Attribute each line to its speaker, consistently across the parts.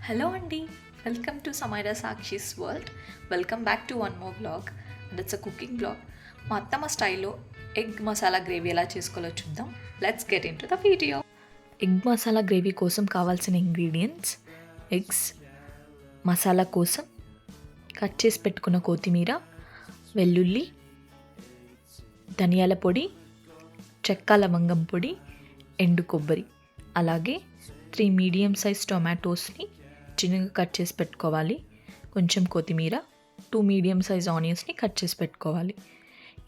Speaker 1: Hello Andy, welcome to Samaira Sakshi's world. Welcome back to one more vlog and it's a cooking vlog. మా అత్తమ్మ స్టైల్లో egg masala gravy ఎలా చేసుకోవాలో చూద్దాం. Let's get in to the video. Egg masala gravy కోసం కావాల్సిన ingredients: eggs, masala కోసం cut చేసి పెట్టుకున్న కొత్తిమీర, వెల్లుల్లి, ధనియాల పొడి, చెక్క లవంగం పొడి, ఎండు కొబ్బరి, అలాగే 3 మీడియం సైజ్ టొమాటోస్ని చిన్నగా కట్ చేసి పెట్టుకోవాలి. కొంచెం కొత్తిమీర, 2 మీడియం సైజ్ ఆనియన్స్ని కట్ చేసి పెట్టుకోవాలి.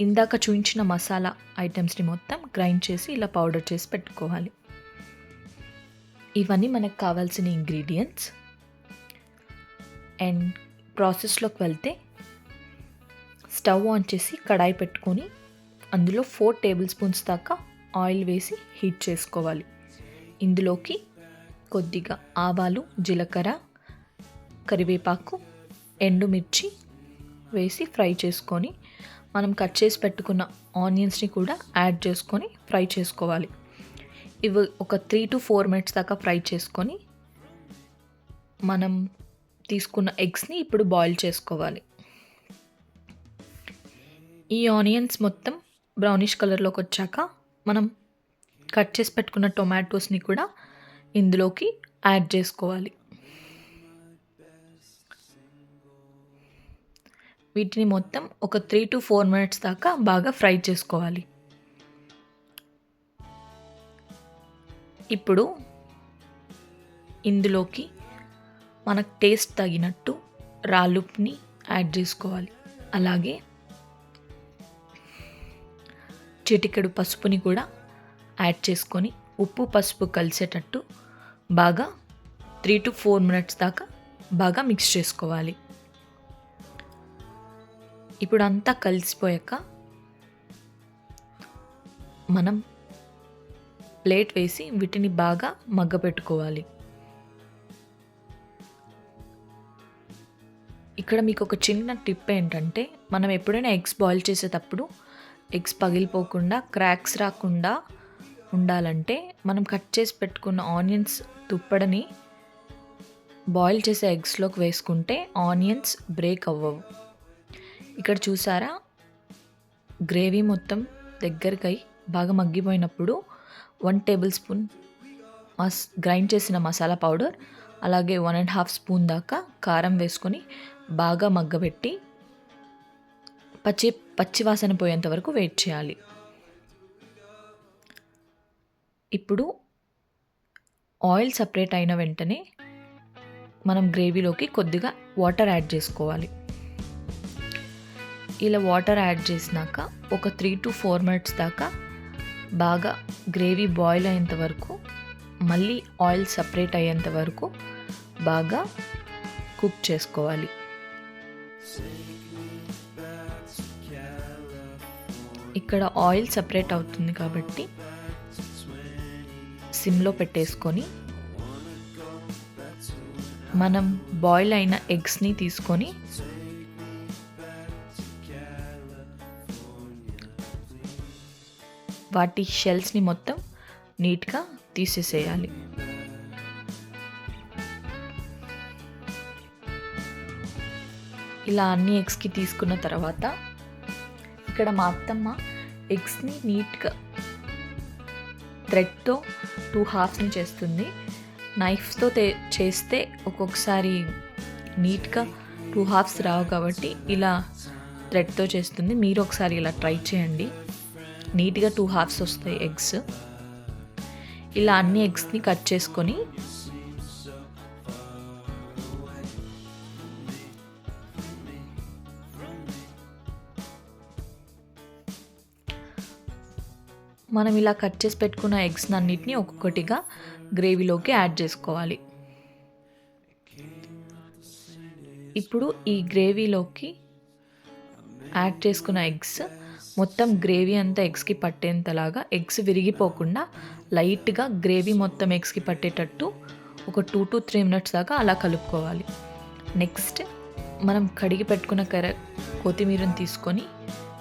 Speaker 1: ఇందాక చూపించిన మసాలా ఐటమ్స్ని మొత్తం గ్రైండ్ చేసి ఇలా పౌడర్ చేసి పెట్టుకోవాలి. ఇవన్నీ మనకు కావాల్సిన ఇంగ్రీడియంట్స్. అండ్ ప్రాసెస్లోకి వెళ్తే స్టవ్ ఆన్ చేసి కడాయి పెట్టుకొని అందులో 4 టేబుల్ స్పూన్స్ దాకా ఆయిల్ వేసి హీట్ చేసుకోవాలి. ఇందులోకి కొద్దిగా ఆవాలు, జీలకర్ర, కరివేపాకు, ఎండుమిర్చి వేసి ఫ్రై చేసుకొని మనం కట్ చేసి పెట్టుకున్న ఆనియన్స్ని కూడా యాడ్ చేసుకొని ఫ్రై చేసుకోవాలి. ఇవి ఒక 3 to 4 మినిట్స్ దాకా ఫ్రై చేసుకొని మనం తీసుకున్న ఎగ్స్ని ఇప్పుడు బాయిల్ చేసుకోవాలి. ఈ ఆనియన్స్ మొత్తం బ్రౌనిష్ కలర్లోకి వచ్చాక మనం కట్ చేసి పెట్టుకున్న టొమాటోస్ని కూడా ఇందులోకి యాడ్ చేసుకోవాలి. వీటిని మొత్తం ఒక 3 to 4 మినిట్స్ దాకా బాగా ఫ్రై చేసుకోవాలి. ఇప్పుడు ఇందులోకి మనకు టేస్ట్ తగినట్టు రాళ్ళుప్ని యాడ్ చేసుకోవాలి. అలాగే చిటికెడు పసుపుని కూడా యాడ్ చేసుకొని ఉప్పు పసుపు కలిసేటట్టు బాగా 3 to 4 మినిట్స్ దాకా బాగా మిక్స్ చేసుకోవాలి. ఇప్పుడు అంతా కలిసిపోయాక మనం ప్లేట్ వేసి వీటిని బాగా మగ్గపెట్టుకోవాలి. ఇక్కడ మీకు ఒక చిన్న టిప్ ఏంటంటే, మనం ఎప్పుడైనా ఎగ్స్ బాయిల్ చేసేటప్పుడు ఎగ్స్ పగిలిపోకుండా, క్రాక్స్ రాకుండా ఉండాలంటే మనం కట్ చేసి పెట్టుకున్న ఆనియన్స్ తుప్పడని బాయిల్ చేసే ఎగ్స్లోకి వేసుకుంటే ఆనియన్స్ బ్రేక్ అవ్వవు. ఇక్కడ చూసారా, గ్రేవీ మొత్తం దగ్గరకై బాగా మగ్గిపోయినప్పుడు 1 టేబుల్ స్పూన్ గ్రైండ్ చేసిన మసాలా పౌడర్, అలాగే 1.5 స్పూన్ దాకా కారం వేసుకొని బాగా మగ్గబెట్టి పచ్చివాసన పోయేంత వరకు వెయిట్ చేయాలి. ఇప్పుడు ఆయిల్ సపరేట్ అయిన వెంటనే మనం గ్రేవీలోకి కొద్దిగా వాటర్ యాడ్ చేసుకోవాలి. ఇలా వాటర్ యాడ్ చేసినాక ఒక 3 to 4 మినిట్స్ దాకా బాగా గ్రేవీ బాయిల్ అయ్యేంత వరకు, మళ్ళీ ఆయిల్ సపరేట్ అయ్యేంత వరకు బాగా కుక్ చేసుకోవాలి. ఇక్కడ ఆయిల్ సపరేట్ అవుతుంది కాబట్టి సిమ్లో పెట్టేసుకొని మనం బాయిల్ అయిన ఎగ్స్ని తీసుకొని వాటి షెల్స్ని మొత్తం నీట్గా తీసేసేయాలి. ఇలా అన్ని ఎగ్స్కి తీసుకున్న తర్వాత ఇక్కడ మా అత్తమ్మ ఎగ్స్ని నీట్గా థ్రెడ్తో 2 హాఫ్స్ని చేస్తుంది. నైఫ్తో చేస్తే ఒక్కొక్కసారి నీట్గా 2 హాఫ్స్ రావు కాబట్టి ఇలా థ్రెడ్తో చేస్తుంది. మీరు ఒకసారి ఇలా ట్రై చేయండి, నీట్గా 2 హాఫ్స్ వస్తాయి ఎగ్స్. ఇలా అన్ని ఎగ్స్ని కట్ చేసుకొని మనం ఇలా కట్ చేసి పెట్టుకున్న ఎగ్స్ అన్నిటిని ఒక్కొక్కటిగా గ్రేవీలోకి యాడ్ చేసుకోవాలి. ఇప్పుడు ఈ గ్రేవీలోకి యాడ్ చేసుకున్న ఎగ్స్ మొత్తం గ్రేవీ అంతా ఎగ్స్కి పట్టేంతలాగా, ఎగ్స్ విరిగిపోకుండా లైట్గా గ్రేవీ మొత్తం ఎగ్స్కి పట్టేటట్టు ఒక 2 to 3 మినిట్స్ దాకా అలా కలుపుకోవాలి. నెక్స్ట్ మనం కడిగి పెట్టుకున్న కొత్తిమీరని తీసుకొని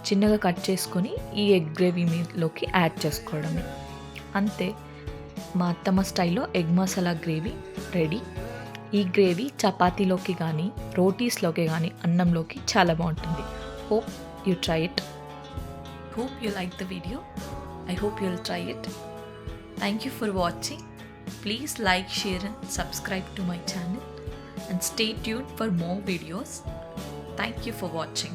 Speaker 1: చిన్నగా కట్ చేసుకొని ఈ ఎగ్ గ్రేవీ మీలోకి యాడ్ చేసుకోవడమే. అంతే, మా అత్తమ్మ స్టైల్లో ఎగ్ మసాలా గ్రేవీ రెడీ. ఈ గ్రేవీ చపాతీలోకి కానీ రోటీస్లోకి కానీ అన్నంలోకి చాలా బాగుంటుంది. Hope you try it. Hope you like the video. I hope you'll try it. Thank you for watching. Please like, share and subscribe to my channel and stay tuned for more videos. Thank you for watching.